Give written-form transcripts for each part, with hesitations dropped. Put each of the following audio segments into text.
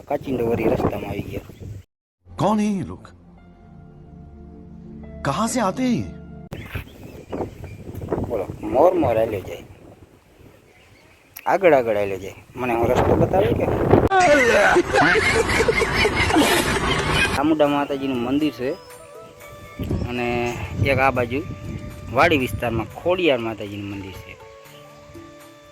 કાચિંડો વળી રસ્તામાં આવી ગયા। कौन है ये लोग? कहां से आते हैं ये? બોલો મોર મોર હાલ્યો જાય, આગળ આગળ હાલ્યો જાય। મને હું રસ્તો બતાવ્યો કે ચામુંડા માતાજીનું મંદિર છે અને એક આ બાજુ વાડી વિસ્તારમાં ખોડિયાર માતાજીનું મંદિર છે।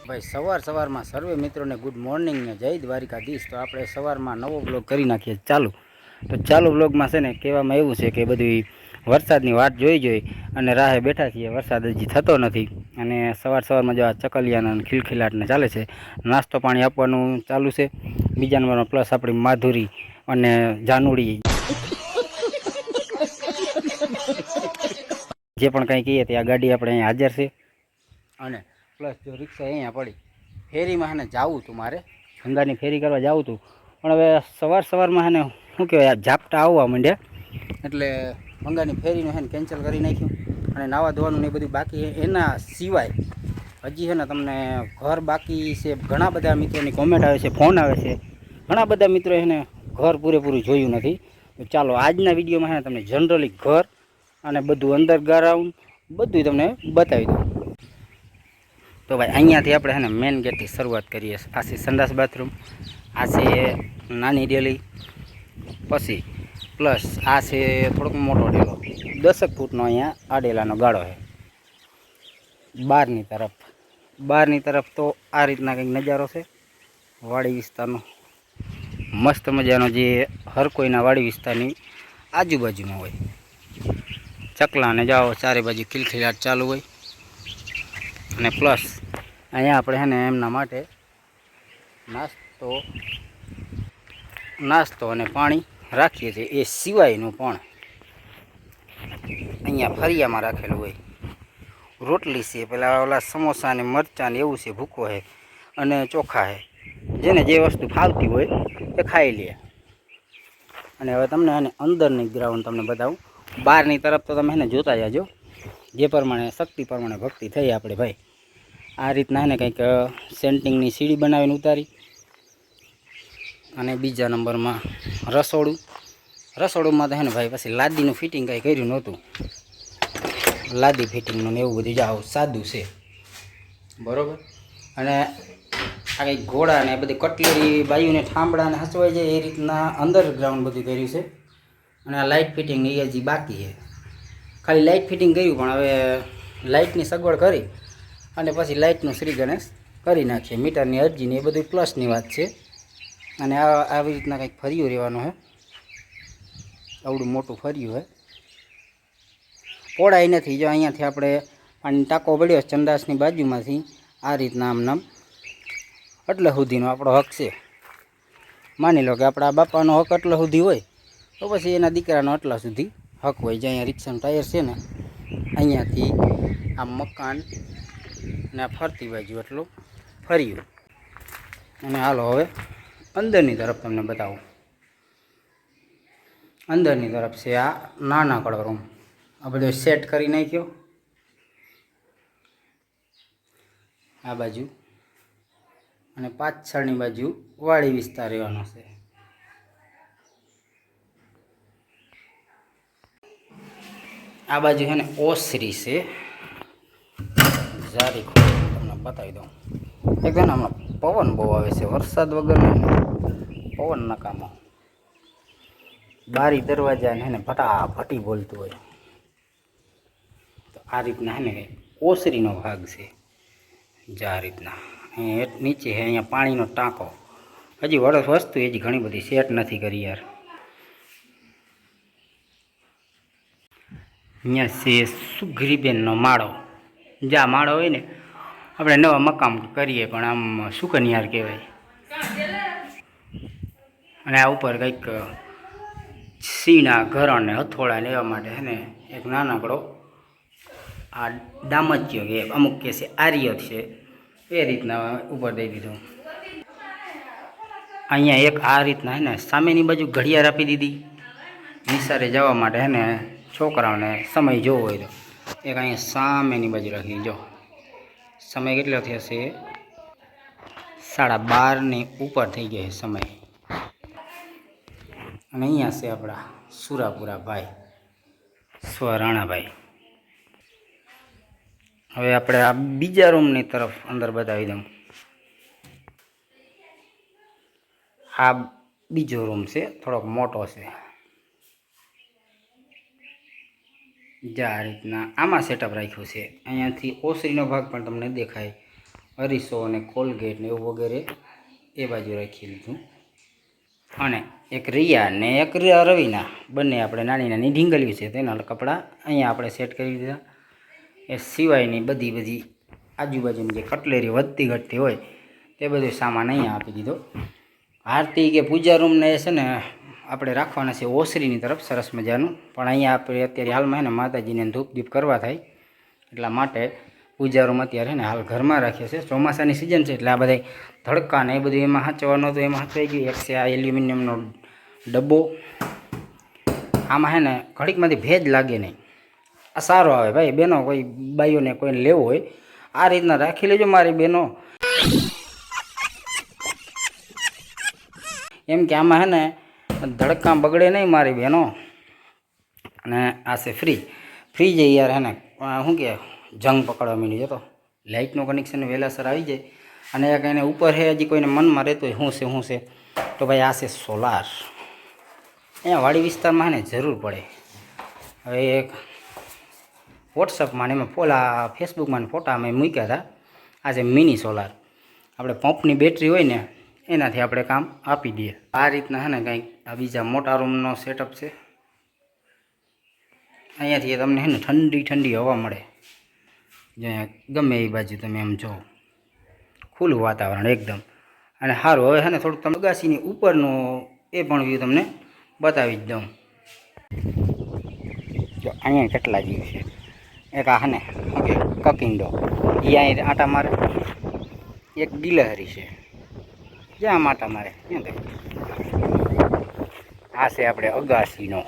ભાઈ સવારમાં સર્વે મિત્રોને ગુડ મોર્નિંગ ને જય દ્વારિકાધીશ। તો આપણે સવારમાં નવો બ્લોગ કરી નાખીએ ચાલુ। તો ચાલુ બ્લોગમાં છે ને કહેવામાં એવું છે કે બધી વરસાદની વાટ જોઈ અને રાહે બેઠા છીએ, વરસાદ હજી થતો નથી અને સવારમાં જો આ ચકલિયાના ખિલખિલાટને ચાલે છે, નાસ્તો પાણી આપવાનું ચાલુ છે। બીજા નંબરમાં પ્લસ આપણી માધુરી અને જાનુડી જે પણ કંઈ કહીએ તે આ ગાડી આપણે અહીં હાજર છે। અને પ્લસ જો રિક્ષા અહીંયા પડી, ફેરીમાં હે ને જવું હતું, મારે ગંગાની ફેરી કરવા જવું હતું, પણ હવે સવારમાં હે ને શું કહેવાય ઝાપટા આવવા માંડ્યા એટલે ગંગાની ફેરીનું હે ને કેન્સલ કરી નાખ્યું અને નાવા ધોવાનું ને એ બધું બાકી। એના સિવાય હજી છે ને તમને ઘર બાકી છે। ઘણા બધા મિત્રોની કોમેન્ટ આવે છે, ફોન આવે છે, ઘણા બધા મિત્રો એને ઘર પૂરેપૂરું જોયું નથી। તો ચાલો આજના વિડીયોમાં છે ને તમને જનરલી ઘર અને બધું અંડરગ્રાઉન્ડ બધું તમને બતાવી દઉં। તો ભાઈ અહીંયાથી આપણે છે ને મેન ગેટથી શરૂઆત કરીએ। આ છે સંડાસ બાથરૂમ, આ છે નાની ડેલી, પછી પ્લસ આ છે થોડોક મોટો ડેલો, 10 ફૂટનો અહીંયા આ ડેલાનો ગાળો છે। બહારની તરફ તો આ રીતના કંઈક નજારો છે વાડી વિસ્તારનો, મસ્ત મજાનો, જે હર કોઈના વાડી વિસ્તારની આજુબાજુમાં હોય। ચકલાને જાઓ ચારે બાજુ ખિલખિલાટ ચાલુ હોય અને પ્લસ અહીંયા આપણે છે ને એમના માટે નાસ્તો અને પાણી રાખીએ છીએ। એ સિવાયનું પણ અહીંયા ફરિયામાં રાખેલું હોય, રોટલી છે, પેલા ઓલા સમોસા ને મરચાં ને એવું છે, ભૂકો છે અને ચોખા છે, જેને જે વસ્તુ ફાવતી હોય એ ખાઈ લે। અને હવે તમને એને અંદરની ગ્રાઉન્ડ તમને બતાવું। બહારની તરફ તો તમે એને જોતા જાજો, જે પ્રમાણે શક્તિ પ્રમાણે ભક્તિ થઈ આપણે ભાઈ। આ રીતના એને કંઈક સેન્ટિંગની સીડી બનાવીને ઉતારી અને બીજા નંબરમાં રસોડુંમાં તો હે ને ભાઈ પછી લાદીનું ફિટિંગ કંઈ કર્યું નહોતું, લાદી ફિટિંગનું ને એવું બધું જાઓ સાદું છે બરાબર। અને આ કંઈક ઘોડા ને બધી કટલેરી બાયુને ઠાંબડાને હસવાઈ જાય એ રીતના અંડરગ્રાઉન્ડ બધું કર્યું છે। અને આ લાઇટ ફિટિંગ એ હજી બાકી છે, ખાલી લાઇટ ફિટિંગ કર્યું, પણ હવે લાઇટની સગવડ કરી અને પછી લાઇટનું શ્રી ગણેશ કરી નાખીએ। મીટરની અરજીની એ બધું પ્લસની વાત છે। અને આવી રીતના કંઈક ફર્યું રહેવાનું છે, આવડું મોટું ફર્યું છે, પોળાઈ નથી। જો અહીંયાથી આપણે પાણી ટાંકો પડ્યો ચંદાસની બાજુમાંથી આ રીતના આમ એટલે સુધીનો આપણો હક છે। માની લો કે આપણા બાપાનો હક એટલો સુધી હોય તો પછી એના દીકરાનો એટલા સુધી હક હોય। જે અહીંયા રિક્ષાનું ટાયર છે ને અહીંયાથી આ મકાન ને આ ફરતી બાજુ એટલું ફર્યું। અને હાલો હવે અંદરની તરફ તમને બતાવું। અંદરની તરફ છે આ નાનકડો રૂમ, આ બધો સેટ કરી નાખ્યો આ બાજુ, અને પાછળની બાજુ વાડી વિસ્તાર રહેવાનો છે। આ બાજુ છે ને ઓસરી છે, જારી તમને બતાવી દઉં। એકદમ હમણાં પવન બહુ આવે છે, વરસાદ વગરનો પવન નકામો, બારી દરવાજા ને ભટાભટી બોલતું હોય। તો આ રીતના હે ને ઓસરીનો ભાગ છે, જે આ રીતના નીચે છે અહીંયા પાણીનો ટાંકો। હજી વસ્તુ હજી ઘણી બધી સેટ નથી કરી યાર। અહીંયા છે સુગરીબેનનો માળો, જ્યાં માળો હોય ને આપણે નવા મકામ કરીએ પણ આમ સુકન્યાર કહેવાય। અને આ ઉપર કંઈક સીણા ઘરણ ને હથોડા ને એવા માટે છે ને એક નાનકડો આ દામચ્યો કે અમુક કે છે આર્ય છે એ રીતના ઉપર દઈ દીધું। અહીંયા એક આ રીતના હે ને સામેની બાજુ ઘડિયાળ આપી દીધી નિસારે જવા માટે, હે ને છોકરાઓને સમય જોવો હોય તો એક અહીંયા સામેની બાજુ રાખી। જો સમય કેટલો થયો છે, 12:30 ઉપર થઈ ગયો છે સમય। અને અહીંયા છે આપણા સુરાપુરા ભાઈ સ્વરાણાભાઈ. હવે આપણે આ બીજા રૂમની તરફ અંદર બતાવી દઉં. આ બીજો રૂમ છે, થોડોક મોટો છે. જે આ રીતના આમાં સેટઅપ રાખ્યું છે. અહીંયાથી ઓસરીનો ભાગ પણ તમને દેખાય. અરીસો અને કોલગેટ ને એવું વગેરે એ બાજુ રાખી લીધું. અને એક રિયા ને એક રવિના બંને આપણે નાની નાની ઢીંગલીઓ છે તેના કપડાં અહીંયા આપણે સેટ કરી દીધા. એ સિવાયની બધી આજુબાજુની જે કટલેરી વધતી ઘટતી હોય તે બધું સામાન અહીંયા આપી દીધો. આરતી કે પૂજા રૂમને છે ને આપણે રાખવાના છે ઓસરીની તરફ સરસ મજાનું. પણ અહીંયા આપણે અત્યારે હાલમાં છે ને માતાજીને ધૂપ દીપ કરવા થાય એટલા માટે પૂજા રૂમ અત્યારે છે ને હાલ ઘરમાં રાખ્યો છે. ચોમાસાની સિઝન છે એટલે આ બધા ધડકા ને એ બધું એમાં હાંચવાનું હતું, એમાં હાંચવાઈ ગયું. એક છે આ એલ્યુમિનિયમનો ડબ્બો. આમાં છે ને ઘડીકમાંથી ભેજ લાગે નહીં, આ સારો આવે ભાઈ. બહેનો કોઈ બાઈઓને કોઈને લેવો હોય આ રીતના રાખી લેજો મારી બહેનો. એમ કે આમાં છે ને ધડકા બગડે નહીં મારી બહેનો. અને આ છે ફ્રીજ યાર હે ને શું કે જંગ પકડવા માંડી જતો. લાઇટનું કનેક્શન વહેલાસર આવી જાય. અને એક એને ઉપર છે હજી કોઈને મનમાં રહેતું હોય શું છે તો ભાઈ આ છે સોલાર. અહીંયા વાડી વિસ્તારમાં ને જરૂર પડે. હવે એક વોટ્સઅપમાં ને એમાં ફેસબુકમાં ફોટા અમે મૂક્યા હતા. આ છે મિની સોલાર. આપણે પંપની બેટરી હોય ને એનાથી આપણે કામ આપી દઈએ. આ રીતના છે ને કંઈક આ બીજા મોટા રૂમનો સેટઅપ છે. અહીંયાથી તમને છે ને ઠંડી હવા મળે. જ્યાં ગમે એ બાજુ તમે એમ જો ખુલ્લું વાતાવરણ એકદમ. અને સારું. હવે છે ને થોડુંક તમે અગાસીની ઉપરનું એ પણ વ્યૂ તમને બતાવી જ દઉં. જો અહીંયા કેટલા જીવ છે. એક આ ને ઓકે કકિંડો એ અહીં આટા મારે. એક ગિલહરી છે જ્યાં આટા મારે. આ છે આપણે અગાસીનો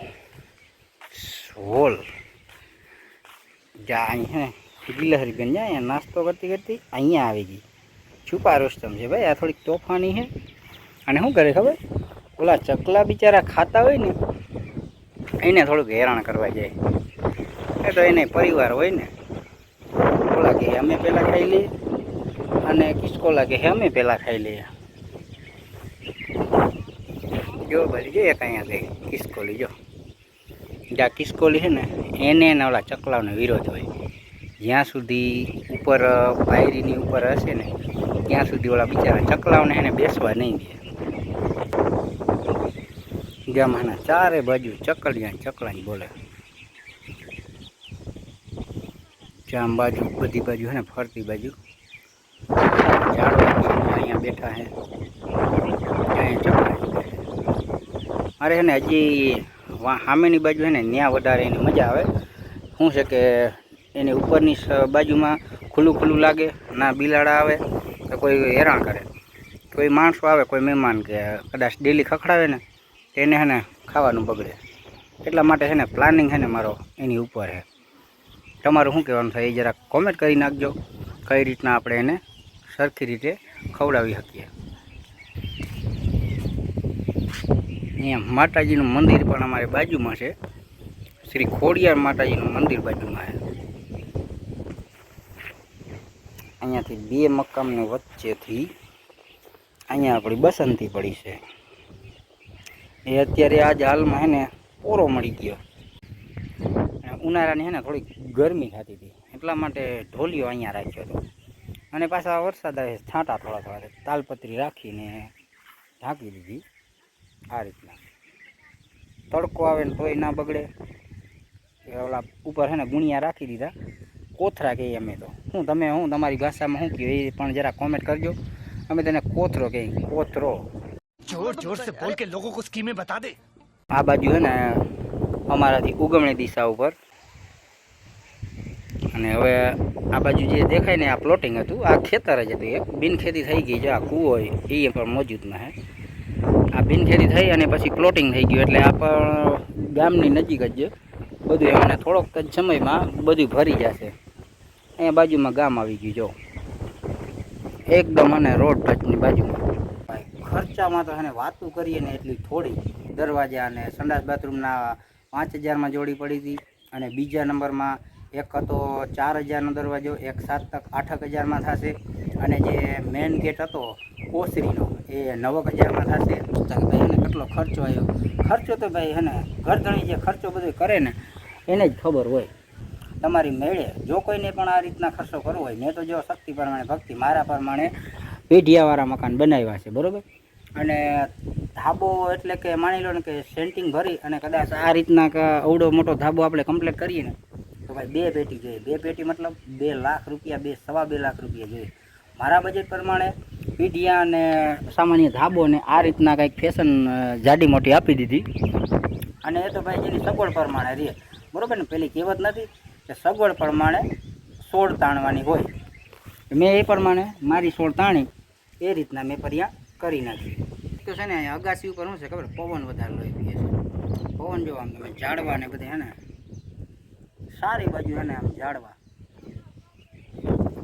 હોલ. જ્યાં અહીં છે ને ગિલહરી બેન જ્યાં અહીંયા નાસ્તો કરતી અહીંયા આવી ગઈ. છુપા રોસ્તમ છે ભાઈ. આ થોડીક તોફાની છે. અને શું કરે ખબર, ઓલા ચકલા બિચારા ખાતા હોય ને એને થોડુંક હેરાન કરવા જાય. એ તો એને પરિવાર હોય ને. ઓલા કે અમે પહેલાં ખાઈ લઈએ અને કિસકોલા કે અમે પહેલાં ખાઈ લઈએ. જો ભાઈ જો એક અહીંયા દે કિસકોલી. જો જ્યાં કિસકોલી છે ને એને ઓલા ચકલાઓનો વિરોધ હોય. જ્યાં સુધી ઉપર પાયરીની ઉપર હશે ને ત્યાં સુધી ઓલા બિચારા ચકલાઓને એને બેસવા નહીં દે. ગામના ચારે બાજુ ચકલાની બોલે. જામ બાજુ બધી બાજુ છે ને ફરતી બાજુ ઝાડવા અહીંયા બેઠા હે. અહીંયા ચકલા અરે છે ને હજી સામેની બાજુ છે ને ત્યાં વધારે એની મજા આવે. શું છે કે એની ઉપરની બાજુમાં ખુલ્લું લાગે. ના બિલાડા આવે તો કોઈ હેરાન કરે. કોઈ માણસો આવે કોઈ મહેમાન કે કદાચ ડેલી ખખડાવે ને તેને છે ને ખાવાનું બગડે. એટલા માટે છે ને પ્લાનિંગ છે ને મારો એની ઉપર છે. તમારું શું કહેવાનું થાય એ જરાક કોમેન્ટ કરી નાખજો કઈ રીતના આપણે એને સરખી રીતે ખવડાવી શકીએ. અહીંયા માતાજીનું મંદિર પણ અમારી બાજુમાં છે. શ્રી ખોડિયાર માતાજીનું મંદિર બાજુમાં છે. અહીંયાથી બે મકામની વચ્ચેથી અહીંયા આપણી બસંતી પડી છે. એ અત્યારે આજ હાલમાં છે ને પોરો મળી ગયો. ઉનાળાની છે ને થોડીક ગરમી થતી હતી એટલા માટે ઢોલિયો અહીંયા રાખ્યો હતો. અને પાછા વરસાદ આવે છાંટા થોડા તાલપત્રી રાખીને ઢાંકી દીધી. આ રીતના તડકો આવે ને તોય ના બગડે. ઓલા ઉપર છે ને ગુણિયા રાખી દીધા. કોથરા કહીએ અમે તો. તમે તમારી ભાષામાં શું કહ્યું એ પણ જરા કોમેન્ટ કરજો. અમે તેને કોથરો કહીએ. કોથરો. जोर से बोल के लोगों को स्कीमें बता दे. આ બાજુ છે ને અમારાથી ઉગમણી દિશા ઉપર. અને હવે આ બાજુ જે દેખાય ને આ પ્લોટિંગ હતું. આ ખેતર જ હતું. એક બિનખેતી થઈ ગઈ છે. આ કૂવો એ પણ મોજૂદમાં છે. આ બિનખેતી થઈ અને પછી પ્લોટિંગ થઈ ગયું. એટલે આ પણ ગામની નજીક જ બધું એમને થોડોક જ સમયમાં બધું ભરી જશે. અહીંયા બાજુમાં ગામ આવી ગયું. જો એકદમ અને રોડ ટચની બાજુમાં. ખર્ચ ખર્ચામાં તો એને વાતું કરીએ ને એટલી થોડી. દરવાજા અને સંડાસ બાથરૂમના 5000માં જોડી પડી હતી. અને બીજા નંબરમાં એક હતો 4000નો દરવાજો, એક 7-8 હજારમાં થશે. અને જે મેઇન ગેટ હતો ઓસરીનો એ 9000માં થશે. તો ભાઈ એને કેટલો ખર્ચો આવ્યો. ખર્ચો તો ભાઈ એને ઘરધણી જે ખર્ચો બધો કરે ને એને જ ખબર હોય. તમારી મેળે જો કોઈને પણ આ રીતના ખર્ચો કરવો હોય, મેં તો જો શક્તિ પ્રમાણે ભક્તિ મારા પ્રમાણે પેઢિયાવાળા મકાન બનાવ્યા છે, બરાબર. અને ધાબો એટલે કે માની લો ને કે સેન્ટિંગ ભરી અને કદાચ આ રીતના અવડો મોટો ધાબો આપણે કમ્પ્લીટ કરીએ ને તો ભાઈ 2 પેટી જોઈએ. 2 પેટી મતલબ 2 લાખ રૂપિયા, સવા 2 લાખ રૂપિયા જોઈએ. મારા બજેટ પ્રમાણે પીઢિયા અને સામાન્ય ધાબોને આ રીતના કંઈક ફેશન જાડી મોટી આપી દીધી. અને એ તો ભાઈ જેની સગવડ પ્રમાણે રહે, બરાબર ને. પેલી કહેવત નથી કે સગવડ પ્રમાણે સોળ તાણવાની હોય. મેં એ પ્રમાણે મારી સોળ તાણી એ રીતના મેં પર્યા કરી નાખી. તો છે ને અહીંયા અગાસી ઉપર શું છે ખબર, પવન વધારે લઈ પીએ છે. પવન જો આમ તમે ઝાડવા ને બધે હે ને સારી બાજુ હે ને આમ ઝાડવા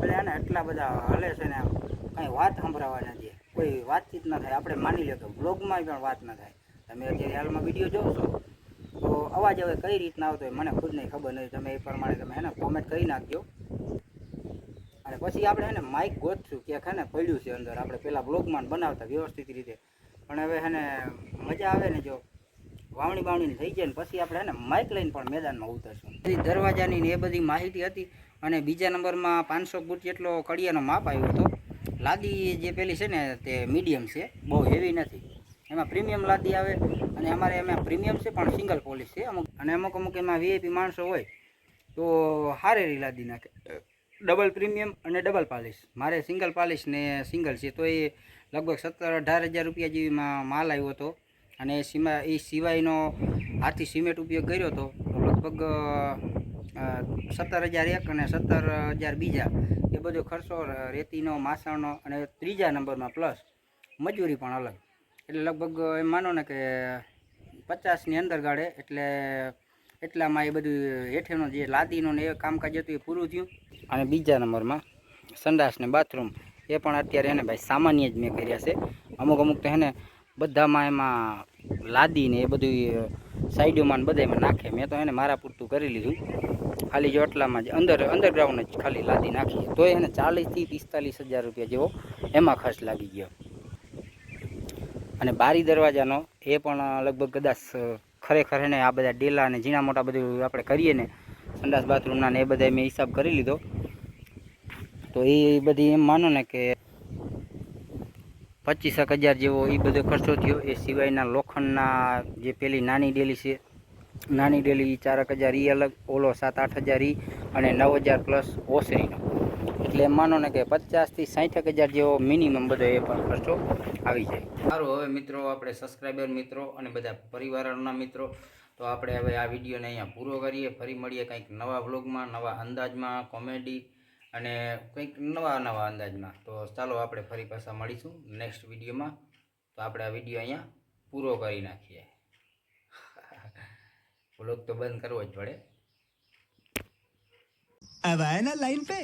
એટલે હે ને એટલા બધા હલે છે ને આમ કાંઈ વાત સંભળાવા નથી, કોઈ વાતચીત ના થાય. આપણે માની લો કે બ્લોગમાં પણ વાત ના થાય. તમે અત્યારે હાલમાં વિડીયો જોવો છો તો અવાજ હવે કઈ રીતના આવતો હોય મને ખુદને ખબર નથી. તમે એ પ્રમાણે તમે હે ને કોમેન્ટ કરી નાખજો. અને પછી આપણે હે ને માઇક ગોતશું ક્યાંક હે ને પડ્યું છે અંદર. આપણે પહેલાં બ્લોગમાં બનાવતા વ્યવસ્થિત રીતે, પણ હવે હે ને મજા આવે ને જો વાવણી બાવણી થઈ જાય ને પછી આપણે હે ને માઇક લઈને પણ મેદાનમાં ઉતરશું. દરવાજાની ને એ બધી માહિતી હતી. અને બીજા નંબરમાં 500 ફૂટ જેટલો કડિયાનો માપ આવ્યો હતો. લાદી જે પેલી છે ને તે મીડિયમ છે, બહુ હેવી નથી. એમાં પ્રીમિયમ લાદી આવે. અને અમારે એમાં પ્રીમિયમ છે પણ સિંગલ પોલિશ છે અમુક. અને અમુક એમાં વીઆઈપી માણસો હોય તો હારેરી લાદી નાખે, ડબલ પ્રીમિયમ અને ડબલ પાલિશ. મારે સિંગલ પાલિશ ને સિંગલ છે તો એ લગભગ 17-18 હજાર રૂપિયા જેવીમાં માલ આવ્યો હતો. અને એ સિવાયનો હાથી સિમેન્ટ ઉપયોગ કર્યો હતો તો લગભગ 17,001 અને 17,000 બીજા એ બધો ખર્ચો રેતીનો, માસણનો અને ત્રીજા નંબરમાં પ્લસ મજૂરી પણ અલગ. એટલે લગભગ એમ માનો ને કે 50ની અંદર ગાળે. એટલે એટલામાં એ બધું હેઠેનો જે લાદીનો ને એ કામકાજ હતું એ પૂરું થયું. અને બીજા નંબરમાં સંડાસ ને બાથરૂમ એ પણ અત્યારે એને ભાઈ સામાન્ય જ મેં કર્યા છે. અમુક તો હે ને બધામાં એમાં લાદી ને એ બધું સાઈડોમાં ને બધામાં નાખે. મેં તો એને મારા પૂરતું કરી લીધું. ખાલી જો એટલામાં જ અંડરગ્રાઉન્ડ જ ખાલી લાદી નાખી તો એને 40-45 હજાર રૂપિયા જેવો એમાં ખર્ચ લાગી ગયો. અને બારી દરવાજાનો એ પણ લગભગ કદાચ ખરેખર એને આ બધા ડેલા અને ઝીણા મોટા બધું આપણે કરીએ ને સંડાસ બાથરૂમના ને એ બધા મેં હિસાબ કરી લીધો. તો એ બધી એમ માનો ને કે 25,000 જેવો એ બધો ખર્ચો થયો. એ સિવાયના લોખંડના જે પેલી નાની ડેલી છે, નાની ડેલી 4,000 એ અલગ, ઓલો 7-8 હજાર અને 9,000 પ્લસ ઓસરીનો. એટલે એમ માનો ને કે 50,000-60,000 જેવો મિનિમમ બધો એ પણ ખર્ચો આવી જાય. સારું, હવે મિત્રો આપણે સબસ્ક્રાઈબર મિત્રો અને બધા પરિવારના મિત્રો તો આપણે હવે આ વિડીયોને અહીંયા પૂરો કરીએ. ફરી મળીએ કંઈક નવા વ્લોગમાં, નવા અંદાજમાં, કોમેડી અને કંઈક નવા અંદાજમાં. તો ચાલો આપણે ફરી પાછા મળીશું નેક્સ્ટ વિડીયોમાં. તો આપણે આ વિડીયો અહીંયા પૂરો કરી નાખીએ. વ્લોગ તો બંધ કરવો જ પડે. अब आया ना लाइन पे।